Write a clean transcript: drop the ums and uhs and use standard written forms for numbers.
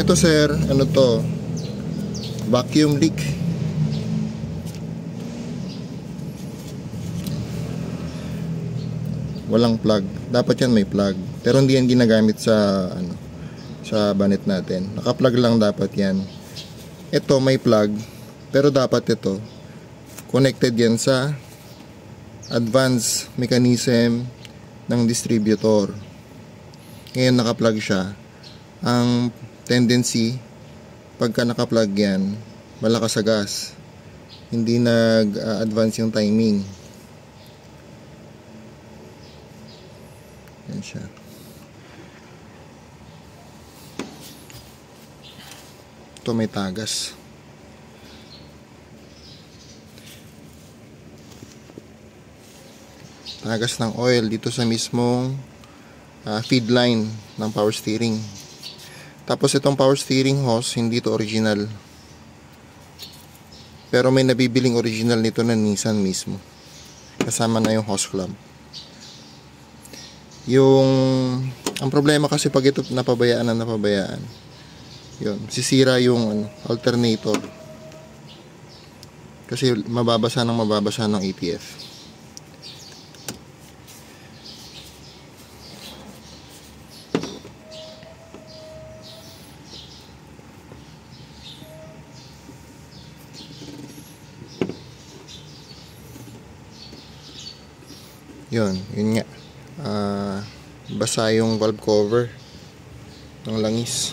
Ito sir, ano to? Vacuum leak. Walang plug. Dapat yan may plug. Pero hindi yan ginagamit sa sa banet natin. Naka-plug lang dapat yan. Ito may plug, pero dapat ito connected yan sa advanced mechanism ng distributor. Ngayon naka-plug siya. Ang tendency pagka naka-plug yan, malakas sa gas. Hindi nag-advance yung timing. Yan siya. Ito may tagas. Tagas ng oil dito sa mismong feed line ng power steering. Tapos itong power steering hose, hindi to original. Pero may nabibiling original nito na Nissan mismo. Kasama na yung hose clamp. Ang problema kasi pag ito napabayaan, yun, sisira yung alternator. Kasi mababasa ng ATF. Yun nga. Basa yung valve cover ng langis.